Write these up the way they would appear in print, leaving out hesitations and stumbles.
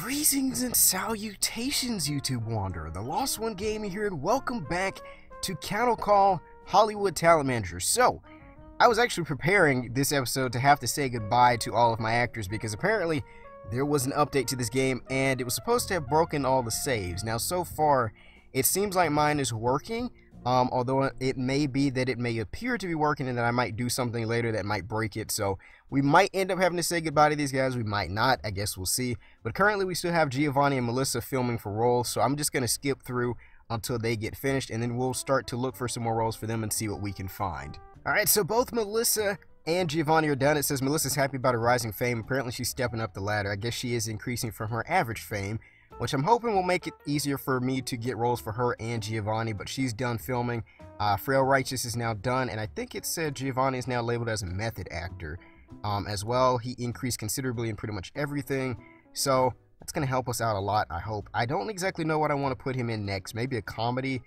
Greetings and salutations, YouTube Wanderer. The Lost One Gaming here, and welcome back to Cattle Call Hollywood Talent Manager. So, I was actually preparing this episode to have to say goodbye to all of my actors because apparently there was an update to this game and it was supposed to have broken all the saves. Now, so far, it seems like mine is working, although it may be that it may appear to be working and that I might do something later that might break it. So, we might end up having to say goodbye to these guys. We might not. I guess we'll see. But currently, we still have Giovanni and Melissa filming for roles. So I'm just going to skip through until they get finished. And then we'll start to look for some more roles for them and see what we can find. Alright, so both Melissa and Giovanni are done. It says Melissa's happy about her rising fame. Apparently, she's stepping up the ladder. I guess she is increasing from her average fame, which I'm hoping will make it easier for me to get roles for her and Giovanni. But she's done filming. Frail Righteous is now done. And I think it said Giovanni is now labeled as a method actor. As well, he increased considerably in pretty much everything, so that's going to help us out a lot, I hope. I don't exactly know what I want to put him in next. Maybe a comedy?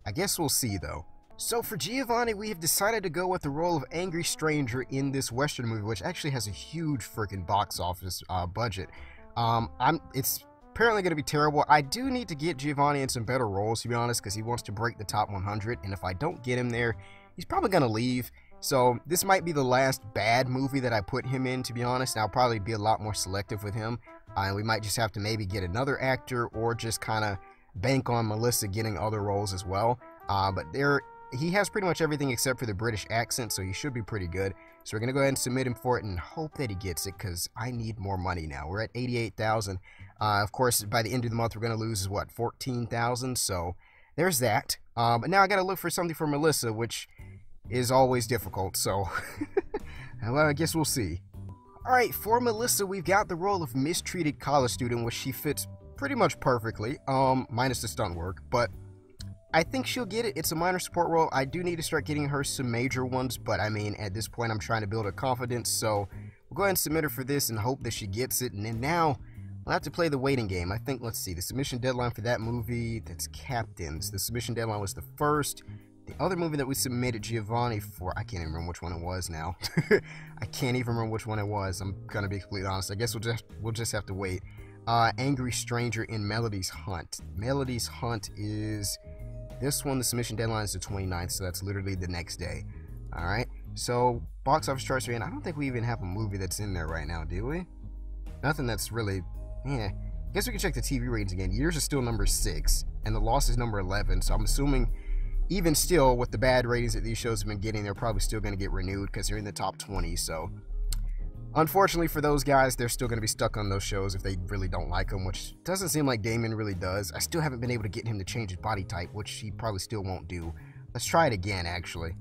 I guess we'll see, though. So for Giovanni, we have decided to go with the role of angry stranger in this Western movie, which actually has a huge freaking box office budget. It's apparently going to be terrible. I do need to get Giovanni in some better roles, to be honest, because he wants to break the top 100, and if I don't get him there, he's probably going to leave. So this might be the last bad movie that I put him in, to be honest. And I'll probably be a lot more selective with him. And we might just have to maybe get another actor or just kind of bank on Melissa getting other roles as well. But he has pretty much everything except for the British accent, so he should be pretty good. So we're going to go ahead and submit him for it and hope that he gets it because I need more money now. We're at 88,000. Of course, by the end of the month, we're going to lose, what, 14,000? So there's that. But now I got to look for something for Melissa, which is always difficult, so well, I guess we'll see. Alright, for Melissa, we've got the role of mistreated college student, which she fits pretty much perfectly, minus the stunt work, but I think she'll get it. It's a minor support role. I do need to start getting her some major ones, but I mean, at this point, I'm trying to build her confidence, so we'll go ahead and submit her for this and hope that she gets it, and then now, we'll have to play the waiting game. I think, let's see, the submission deadline for that movie, that's Captains. The submission deadline was the 1st. The other movie that we submitted Giovanni for, I can't even remember which one it was now. I can't even remember which one it was. I'm gonna be completely honest. I guess we'll just have to wait. Angry Stranger in Melody's Hunt. Melody's Hunt is this one. The submission deadline is the 29th, so that's literally the next day. All right. So box office charts are in. I don't think we even have a movie that's in there right now, do we? Nothing that's really. Yeah. I guess we can check the TV ratings again. Years is still number 6, and The Lost is number 11. So I'm assuming, even still, with the bad ratings that these shows have been getting, they're probably still going to get renewed because they're in the top 20. So, unfortunately for those guys, they're still going to be stuck on those shows if they really don't like them, which doesn't seem like Damon really does. I still haven't been able to get him to change his body type, which he probably still won't do. Let's try it again, actually.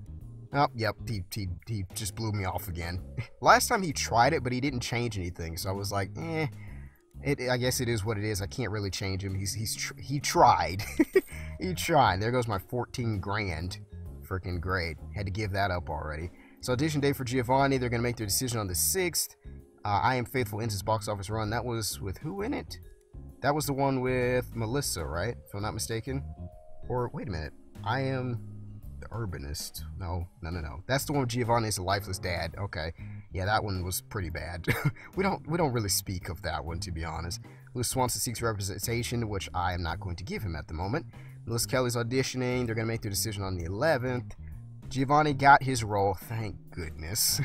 Oh, yep, he just blew me off again. Last time he tried it, but he didn't change anything, so I was like, I guess it is what it is. I can't really change him. He tried. He tried. There goes my 14 grand. Freaking great. Had to give that up already. So audition day for Giovanni. They're going to make their decision on the 6th. I Am Faithful ends its box office run. That was with who in it? That was the one with Melissa, right? If I'm not mistaken. Or, wait a minute. I Am the Urbanist. No. That's the one with Giovanni as a lifeless dad. Okay. Yeah, that one was pretty bad. we don't really speak of that one, to be honest. Louis Swanson seeks representation, which I am not going to give him at the moment. Melissa Kelly's auditioning. They're going to make their decision on the 11th. Giovanni got his role. Thank goodness.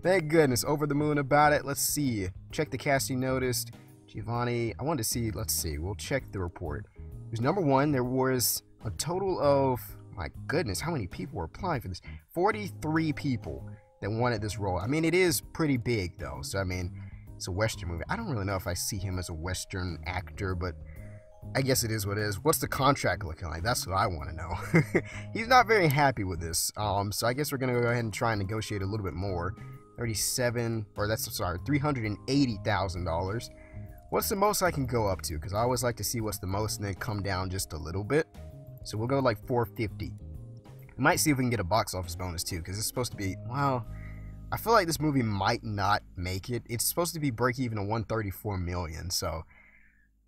Thank goodness. Over the moon about it. Let's see. Check the casting notice. Giovanni, I wanted to see. Let's see. We'll check the report. It was number 1. There was a total of, my goodness, how many people were applying for this? 43 people that wanted this role. I mean, it is pretty big, though. So, I mean, it's a Western movie. I don't really know if I see him as a Western actor, but I guess it is what it is. What's the contract looking like? That's what I want to know. He's not very happy with this. So I guess we're going to go ahead and try and negotiate a little bit more. $380,000. What's the most I can go up to? Because I always like to see what's the most and then come down just a little bit. So we'll go like 450. We might see if we can get a box office bonus too, because it's supposed to be, well, I feel like this movie might not make it. It's supposed to be break even at 134 million, so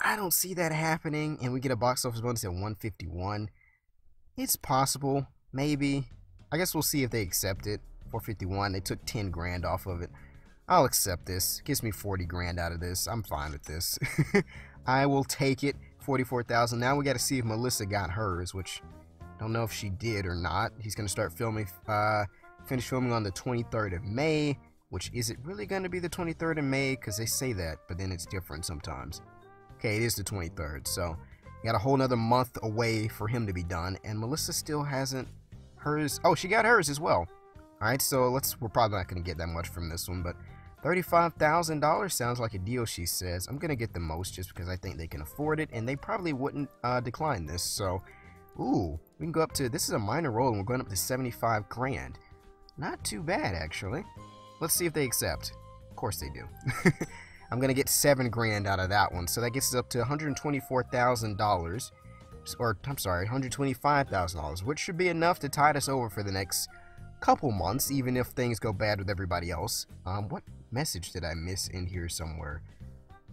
I don't see that happening, and we get a box office bonus at 151. It's possible, maybe. I guess we'll see if they accept it. 451, they took 10 grand off of it. I'll accept this. Gives me 40 grand out of this. I'm fine with this. I will take it. 44,000. Now we got to see if Melissa got hers, which I don't know if she did or not. He's going to start filming, finish filming on the 23rd of May, which is it really going to be the 23rd of May? Because they say that, but then it's different sometimes. Okay, it is the 23rd, so we got a whole nother month away for him to be done, and Melissa still hasn't hers. Oh, she got hers as well. All right, so we're probably not going to get that much from this one, but $35,000 sounds like a deal, she says. I'm going to get the most just because I think they can afford it, and they probably wouldn't decline this. So, ooh, we can go up to, this is a minor role, and we're going up to 75 grand. Not too bad, actually. Let's see if they accept. Of course they do. I'm going to get 7 grand out of that one, so that gets us up to $124,000. Or, I'm sorry, $125,000, which should be enough to tide us over for the next couple months, even if things go bad with everybody else. What message did I miss in here somewhere?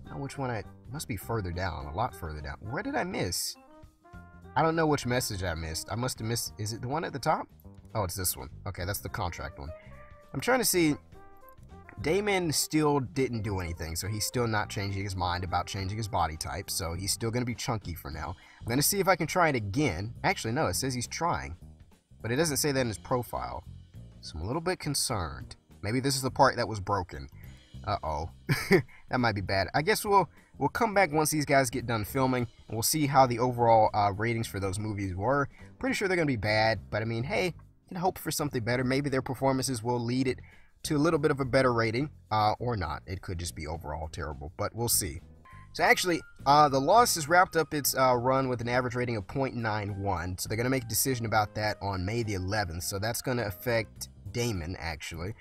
Now, which one? Must be further down, a lot further down. Where did I miss? I don't know which message I missed. I must have missed. Is it the one at the top? Oh, it's this one. Okay, that's the contract one. I'm trying to see. Damon still didn't do anything, so he's still not changing his mind about changing his body type, so he's still going to be chunky for now. I'm going to see if I can try it again. Actually, no, it says he's trying, but it doesn't say that in his profile, so I'm a little bit concerned. Maybe this is the part that was broken. Uh-oh. That might be bad. I guess we'll come back once these guys get done filming, and we'll see how the overall ratings for those movies were. Pretty sure they're going to be bad, but I mean, hey, you can hope for something better. Maybe their performances will lead it to a little bit of a better rating, or not. It could just be overall terrible, but we'll see. So actually, The Lost has wrapped up its run with an average rating of 0.91, so they're going to make a decision about that on May the 11th, so that's going to affect Damon, actually.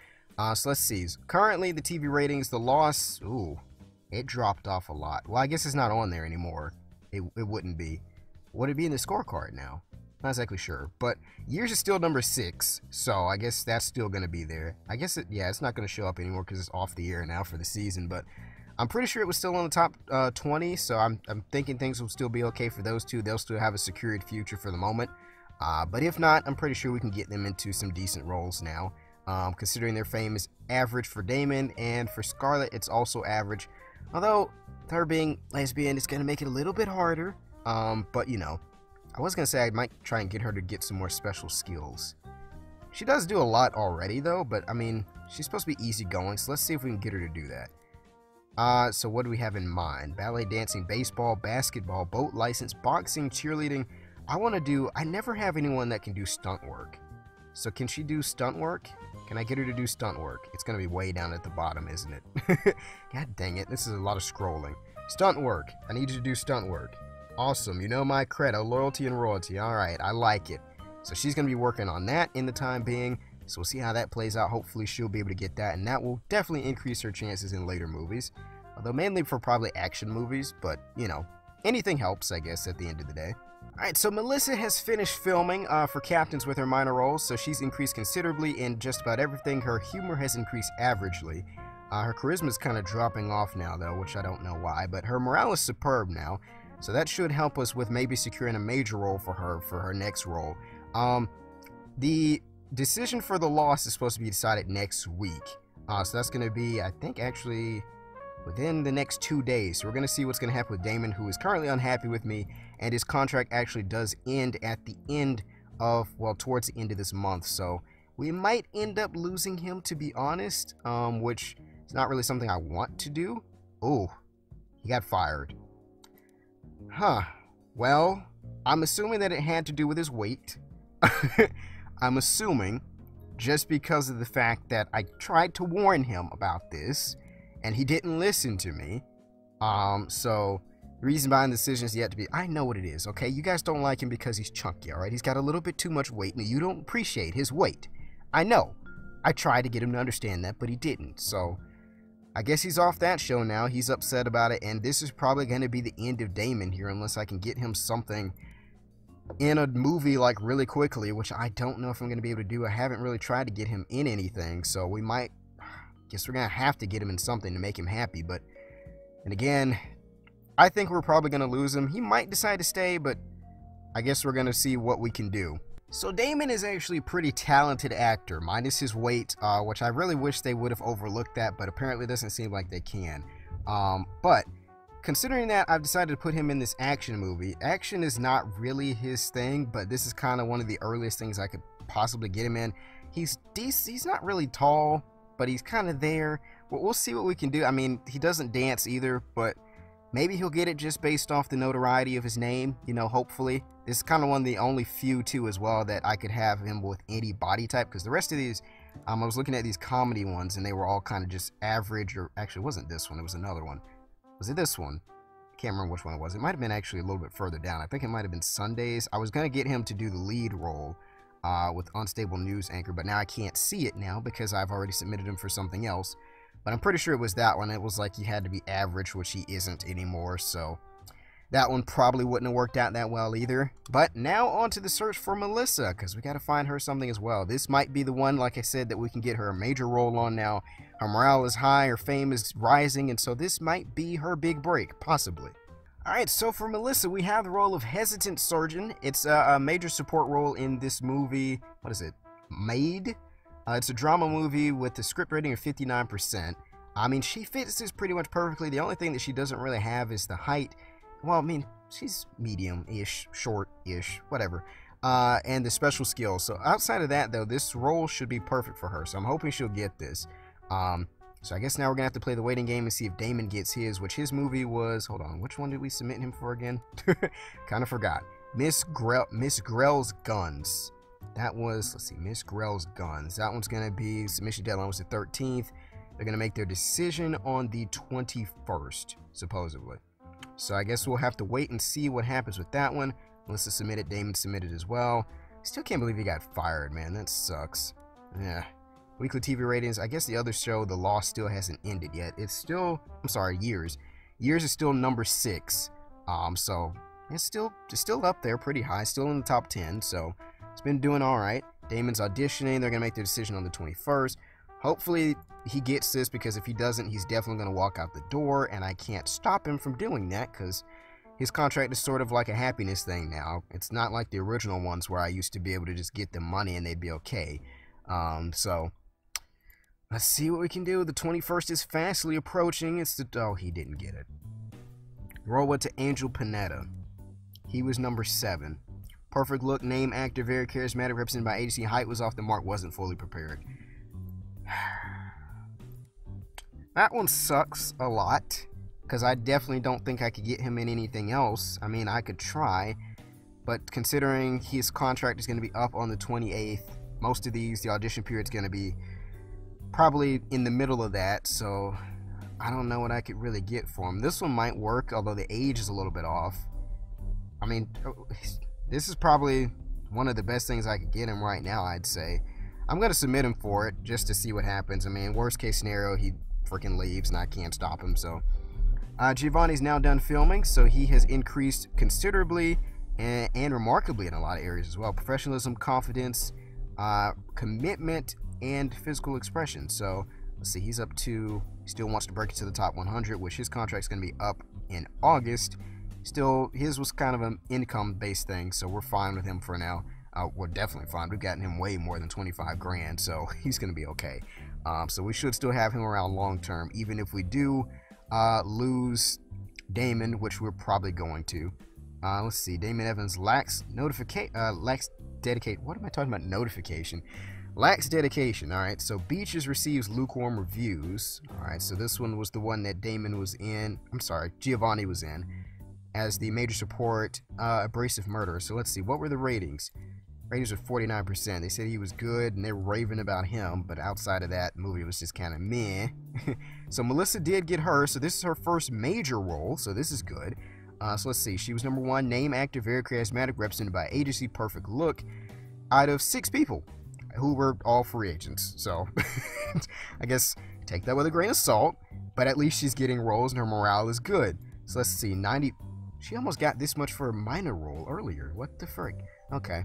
So let's see. Currently, the TV ratings, The Lost, ooh, it dropped off a lot. Well, I guess it's not on there anymore. It wouldn't be. Would it be in the scorecard now? Not exactly sure, but Years is still number 6, so I guess that's still going to be there. I guess, it's not going to show up anymore because it's off the air now for the season, but I'm pretty sure it was still on the top 20, so I'm thinking things will still be okay for those two. They'll still have a secured future for the moment, but if not, I'm pretty sure we can get them into some decent roles now, considering their fame is average for Damon, and for Scarlett, it's also average, although her being lesbian is going to make it a little bit harder, but you know, I was going to say I might try and get her to get some more special skills. She does do a lot already, though, but, I mean, she's supposed to be easygoing, so let's see if we can get her to do that. So what do we have in mind? Ballet, dancing, baseball, basketball, boat license, boxing, cheerleading. I never have anyone that can do stunt work. So can she do stunt work? Can I get her to do stunt work? It's going to be way down at the bottom, isn't it? God dang it, this is a lot of scrolling. Stunt work. I need you to do stunt work. Awesome, you know my credo, loyalty and royalty. Alright, I like it. So she's going to be working on that in the time being. So we'll see how that plays out. Hopefully she'll be able to get that, and that will definitely increase her chances in later movies. Although mainly for probably action movies, but, you know, anything helps, I guess, at the end of the day. Alright, so Melissa has finished filming for Captains with her minor roles, so she's increased considerably in just about everything. Her humor has increased averagely. Her charisma is kind of dropping off now, though, which I don't know why, but her morale is superb now. So that should help us with maybe securing a major role for her next role. The decision for The Lost is supposed to be decided next week. So that's going to be, I think, actually within the next 2 days. So we're going to see what's going to happen with Damon, who is currently unhappy with me, and his contract actually does end at the end of, well, towards the end of this month. So we might end up losing him, to be honest, which is not really something I want to do. Oh, he got fired. Huh. Well, I'm assuming that it had to do with his weight. I'm assuming just because of the fact that I tried to warn him about this and he didn't listen to me. So the reason behind the decision is yet to be. I know what it is, okay? You guys don't like him because he's chunky, alright? He's got a little bit too much weight and you don't appreciate his weight. I know. I tried to get him to understand that, but he didn't. So I guess he's off that show now. He's upset about it, and this is probably going to be the end of Damon here unless I can get him something in a movie, like, really quickly, which I don't know if I'm going to be able to do. I haven't really tried to get him in anything, so we might, guess we're going to have to get him in something to make him happy, but, and again, I think we're probably going to lose him. He might decide to stay, but I guess we're going to see what we can do. So Damon is actually a pretty talented actor, minus his weight, which I really wish they would have overlooked that, but apparently it doesn't seem like they can. But considering that, I've decided to put him in this action movie. Action is not really his thing, but this is kind of one of the earliest things I could possibly get him in. He's not really tall, but he's kind of there. We'll see what we can do. I mean, he doesn't dance either, but maybe he'll get it just based off the notoriety of his name, you know, hopefully. This is kind of one of the only few, too, as well, that I could have him with any body type, because the rest of these, I was looking at these comedy ones, and they were all kind of just average, or actually, it wasn't this one, it was another one. Was it this one? I can't remember which one it was. It might have been actually a little bit further down. I think it might have been Sundays. I was going to get him to do the lead role with Unstable News Anchor, but now I can't see it now because I've already submitted him for something else. But I'm pretty sure it was that one. It was like he had to be average, which he isn't anymore, so that one probably wouldn't have worked out that well either. But now on to the search for Melissa, because we got to find her something as well. This might be the one, like I said, that we can get her a major role on now. Her morale is high, her fame is rising, and so this might be her big break, possibly. Alright, so for Melissa, we have the role of Hesitant Surgeon. It's a major support role in this movie. What is it? Maid? It's a drama movie with a script rating of 59%. I mean, she fits this pretty much perfectly. The only thing that she doesn't really have is the height. Well, I mean, she's medium-ish, short-ish, whatever. And the special skills. So outside of that, though, this role should be perfect for her. So I'm hoping she'll get this. So I guess now we're going to have to play the waiting game and see if Damon gets his, which his movie was... Hold on, which one did we submit him for again? Kind of forgot. Miss Grell's Guns. That was, let's see, Miss Grell's Guns. That one's going to be, submission deadline was the 13th. They're going to make their decision on the 21st, supposedly. So I guess we'll have to wait and see what happens with that one. Melissa submitted, Damon submitted as well. Still can't believe he got fired, man. That sucks. Yeah. Weekly TV ratings. I guess the other show, The Lost, still hasn't ended yet. It's still, I'm sorry, Years. Years is still number 6. So it's still up there pretty high, still in the top 10. So it's been doing all right. Damon's auditioning. They're going to make their decision on the 21st. Hopefully he gets this, because if he doesn't, he's definitely going to walk out the door, and I can't stop him from doing that because his contract is sort of like a happiness thing now. It's not like the original ones where I used to be able to just get them money and they'd be okay. So let's see what we can do. The 21st is fastly approaching. It's the... Oh, he didn't get it. Roll went to Angel Panetta. He was number 7. Perfect look, name, actor, very charismatic, represented by agency. Height was off the mark, wasn't fully prepared. That one sucks a lot, because I definitely don't think I could get him in anything else. I mean, I could try, but considering his contract is going to be up on the 28th, most of these, the audition period is going to be probably in the middle of that, so I don't know what I could really get for him. This one might work, although the age is a little bit off. I mean, this is probably one of the best things I could get him right now, I'd say. I'm going to submit him for it just to see what happens. I mean, worst case scenario, he freaking leaves and I can't stop him. So Giovanni's now done filming, so he has increased considerably and remarkably in a lot of areas as well. Professionalism, confidence, commitment, and physical expression. So let's see, he's up to, still wants to break into the top 100, which his contract's going to be up in August. Still, his was kind of an income-based thing, so we're fine with him for now. We're definitely fine. We've gotten him way more than 25 grand, so he's going to be okay. So we should still have him around long-term, even if we do lose Damon, which we're probably going to. Let's see. Damon Evans lacks dedication. What am I talking about? Notification. Lacks dedication. All right. So Beaches receives lukewarm reviews. All right. So this one was the one that Damon was in. I'm sorry, Giovanni was in as the major support abrasive murderer. So let's see. What were the ratings? Ratings were 49%. They said he was good, and they were raving about him. But outside of that, the movie was just kind of meh. So Melissa did get her. So this is her first major role. So this is good. So let's see. She was number 1. Name, actor, very charismatic, represented by agency, perfect look. Out of 6 people, who were all free agents. So I guess take that with a grain of salt. But at least she's getting roles, and her morale is good. So let's see. 90. She almost got this much for a minor role earlier. What the frick? Okay.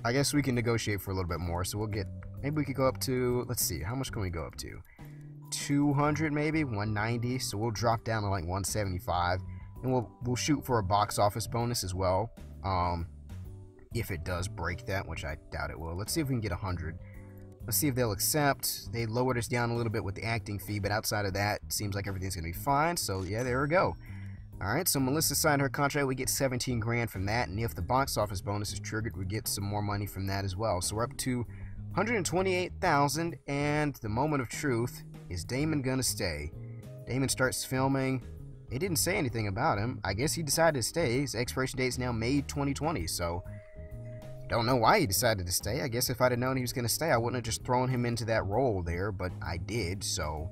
I guess we can negotiate for a little bit more. So we'll get, maybe we could go up to, let's see, how much can we go up to? 200 maybe, 190. So we'll drop down to like 175, and we'll shoot for a box office bonus as well. if it does break that, which I doubt it will. Let's see if we can get 100. Let's see if they'll accept. They lowered us down a little bit with the acting fee, but outside of that, it seems like everything's going to be fine. So, yeah, there we go. Alright, so Melissa signed her contract. We get 17 grand from that, and if the box office bonus is triggered, we get some more money from that as well. So we're up to 128,000, and the moment of truth, is Damon gonna stay? Damon starts filming. They didn't say anything about him. I guess he decided to stay. His expiration date is now May 2020, so don't know why he decided to stay. I guess if I'd have known he was gonna stay, I wouldn't have just thrown him into that role there, but I did, so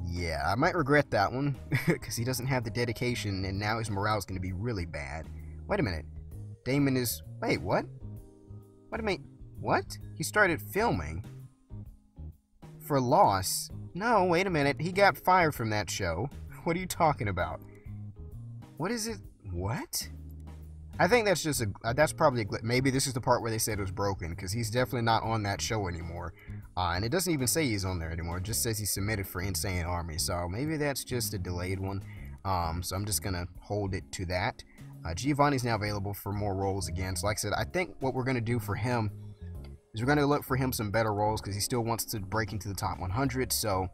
yeah, I might regret that one, because he doesn't have the dedication, and now his morale is going to be really bad. Wait a minute. Damon is... Wait, what? Wait a minute. What? He started filming? For Lost? No, wait a minute. He got fired from that show. What are you talking about? What is it? What? I think that's just a... that's probably a glitch. Maybe this is the part where they said it was broken, because he's definitely not on that show anymore. And it doesn't even say he's on there anymore. It just says he's submitted for Insane Army. So maybe that's just a delayed one. So I'm just going to hold it to that. Giovanni's now available for more roles again. So like I said, I think what we're going to do for him is we're going to look for him some better roles because he still wants to break into the top 100. So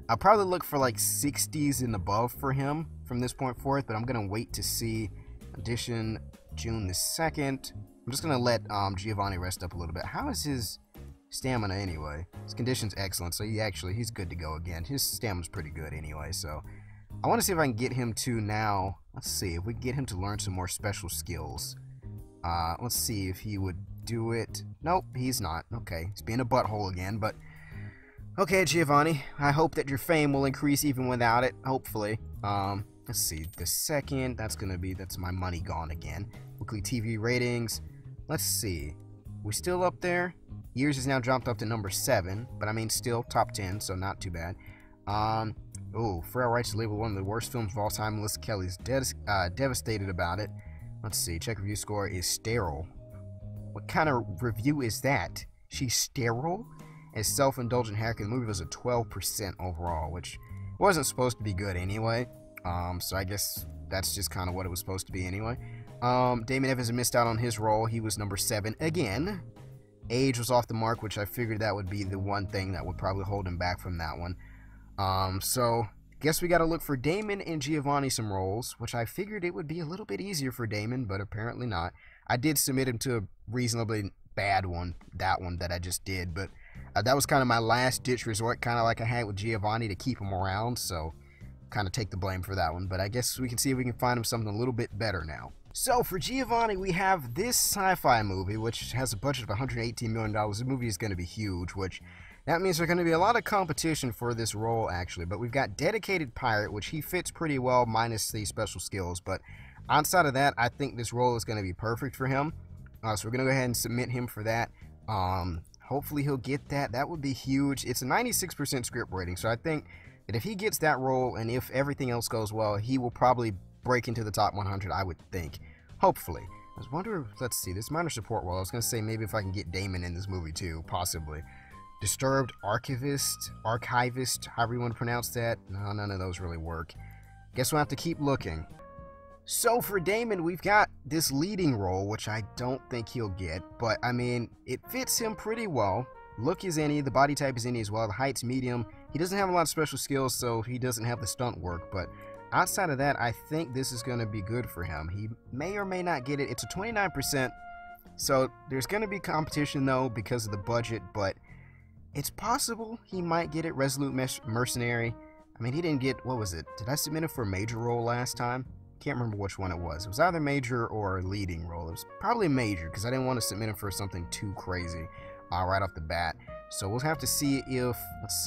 I'll probably look for like 60s and above for him from this point forth. But I'm going to wait to see audition June the 2nd. I'm just going to let Giovanni rest up a little bit. How is his stamina anyway? His condition's excellent, so he's good to go again. His stamina's pretty good anyway, so I want to see if I can get him to now. Let's see if we can get him to learn some more special skills. Let's see if he would do it. Nope, he's not. Okay, he's being a butthole again, but okay, Giovanni, I hope that your fame will increase even without it, hopefully. Let's see, the 2nd, that's my money gone again. Weekly TV ratings. Let's see, we still up there? Years has now jumped up to number 7, but I mean still top 10, so not too bad. Frail Rights labeled one of the worst films of all time. Melissa Kelly's devastated about it. Let's see, check review score is sterile. What kind of review is that? She's sterile? As self-indulgent hacker, the movie was a 12% overall, which wasn't supposed to be good anyway. So I guess that's just kind of what it was supposed to be anyway. Damon Evans missed out on his role. He was number 7 again. Age was off the mark, which I figured that would be the one thing that would probably hold him back from that one. So guess we got to look for Damon and Giovanni some roles, which I figured it would be a little bit easier for Damon, but apparently not. I did submit him to a reasonably bad one, that one that I just did, but that was kind of my last ditch resort, kind of like I had with Giovanni to keep him around, so kind of take the blame for that one. But I guess we can see if we can find him something a little bit better now. So for Giovanni, we have this sci-fi movie, which has a budget of $118 million. The movie is going to be huge, which that means there's going to be a lot of competition for this role, actually. But we've got Dedicated Pirate, which he fits pretty well, minus the special skills. But outside of that, I think this role is going to be perfect for him. So we're going to go ahead and submit him for that. Hopefully he'll get that. That would be huge. It's a 96% script rating, so I think that if he gets that role, and if everything else goes well, he will probably break into the top 100, I would think. Hopefully. I was wondering, let's see, this minor support role, I was going to say maybe if I can get Damon in this movie too, possibly. Disturbed Archivist, however you want to pronounce that. No, none of those really work. Guess we'll have to keep looking. So for Damon, we've got this leading role, which I don't think he'll get, but I mean, it fits him pretty well. Look is any, the body type is any as well, the height's medium. He doesn't have a lot of special skills, so he doesn't have the stunt work, but outside of that, I think this is going to be good for him. He may or may not get it. It's a 29%, so there's going to be competition, though, because of the budget, but it's possible he might get it. Resolute Mercenary. I mean, he didn't get, what was it? Did I submit him for a major role last time? Can't remember which one it was. It was either major or a leading role. It was probably major, because I didn't want to submit him for something too crazy right off the bat. So we'll have to see if, let's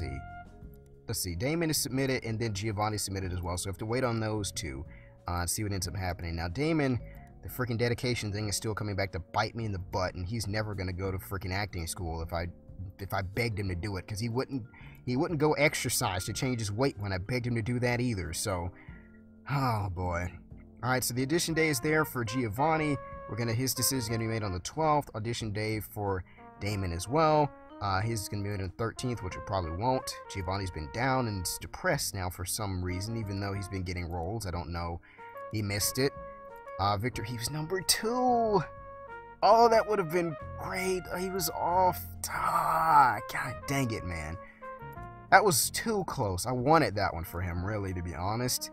see, Damon is submitted, and then Giovanni submitted as well. So we have to wait on those two and see what ends up happening. Now, Damon, the freaking dedication thing is still coming back to bite me in the butt, and he's never going to go to freaking acting school if I begged him to do it, because he wouldn't go exercise to change his weight when I begged him to do that either. So, oh boy. All right, so the audition day is there for Giovanni. His decision is going to be made on the 12th. Audition day for Damon as well. His is going to be made on the 13th, which it probably won't. Giovanni's been down and is depressed now for some reason, even though he's been getting roles. I don't know. He missed it. Victor, he was number 2. Oh, that would have been great. He was off. God dang it, man. That was too close. I wanted that one for him, really, to be honest.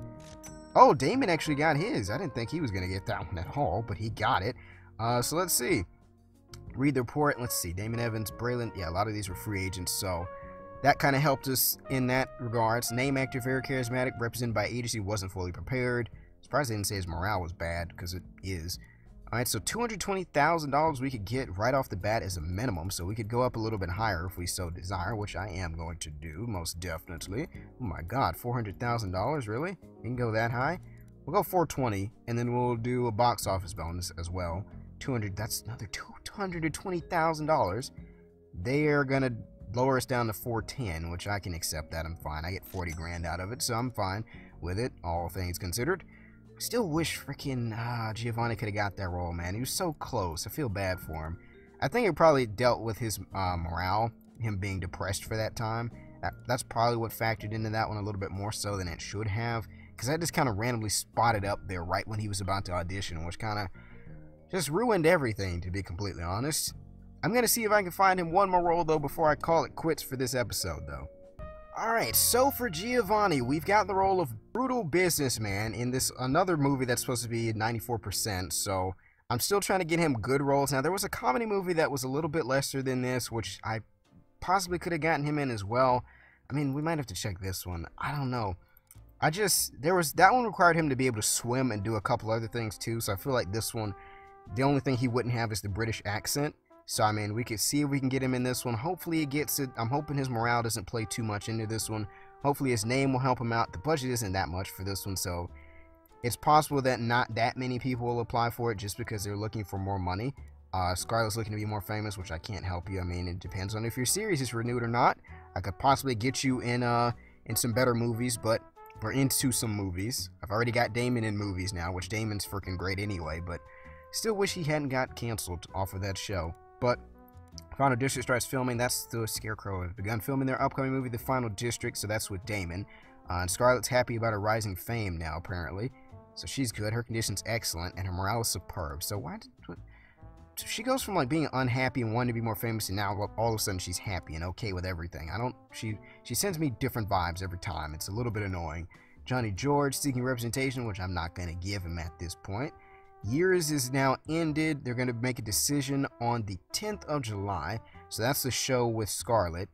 Oh, Damon actually got his. I didn't think he was going to get that one at all, but he got it. So let's see. Read the report. Let's see. Damon Evans, Braylon. Yeah, a lot of these were free agents, so that kind of helped us in that regards. Name actor, very charismatic, represented by agency, wasn't fully prepared. Surprised they didn't say his morale was bad, because it is. Alright, so $220,000 we could get right off the bat as a minimum, so we could go up a little bit higher if we so desire, which I am going to do, most definitely. Oh my god, $400,000, really? You can go that high? We'll go 420, and then we'll do a box office bonus as well. That's another $220,000. They are going to lower us down to 410, which I can accept that. I'm fine. I get 40 grand out of it, so I'm fine with it, all things considered. Still wish freaking Giovanni could have got that role, man. He was so close. I feel bad for him. I think it probably dealt with his morale, him being depressed for that time. That's probably what factored into that one a little bit more so than it should have, because I just kind of randomly spotted up there right when he was about to audition, which kind of just ruined everything, to be completely honest. I'm going to see if I can find him one more role, though, before I call it quits for this episode, though. Alright, so for Giovanni, we've got the role of brutal businessman in this another movie that's supposed to be 94%, so I'm still trying to get him good roles. Now, there was a comedy movie that was a little bit lesser than this, which I possibly could have gotten him in as well. I mean, we might have to check this one. I don't know. That one required him to be able to swim and do a couple other things too, so I feel like this one, the only thing he wouldn't have is the British accent. So, I mean, we could see if we can get him in this one. Hopefully he gets it. I'm hoping his morale doesn't play too much into this one. Hopefully his name will help him out. The budget isn't that much for this one, so it's possible that not that many people will apply for it just because they're looking for more money. Scarlett's looking to be more famous, which I can't help you. I mean, it depends on if your series is renewed or not. I could possibly get you in some better movies, or into some movies. I've already got Damon in movies now, which Damon's freaking great anyway, but still wish he hadn't got canceled off of that show. But Final District starts filming. That's the Scarecrow have begun filming their upcoming movie, The Final District, so that's with Damon. And Scarlett's happy about her rising fame now, apparently. So she's good. Her condition's excellent, and her morale is superb. So she goes from like being unhappy and wanting to be more famous, and now all of a sudden she's happy and okay with everything. She sends me different vibes every time. It's a little bit annoying. Johnny George seeking representation, which I'm not going to give him at this point. Years is now ended. They're going to make a decision on the 10th of July. So that's the show with Scarlett.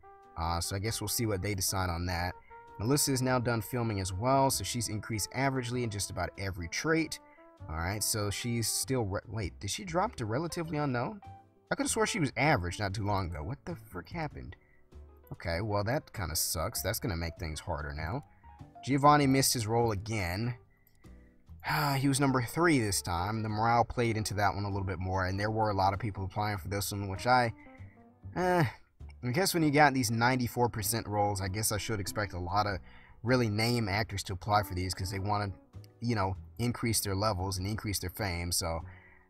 So I guess we'll see what they decide on that. Melissa is now done filming as well. So she's increased averagely in just about every trait. Alright, so she's still... Wait, did she drop to relatively unknown? I could have swore she was average not too long ago. What the frick happened? Okay, well that kind of sucks. That's going to make things harder now. Giovanni missed his role again. He was number 3 this time. The morale played into that one a little bit more, and there were a lot of people applying for this one, which I guess when you got these 94% roles, I guess I should expect a lot of really name actors to apply for these because they want to, increase their levels and increase their fame. So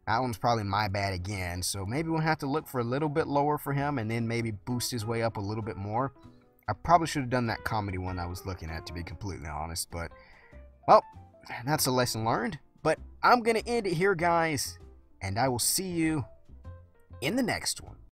that one's probably my bad again. So maybe we'll have to look for a little bit lower for him and then maybe boost his way up a little bit more. I probably should have done that comedy one I was looking at, to be completely honest, but, well, that's a lesson learned. But I'm going to end it here, guys, and I will see you in the next one.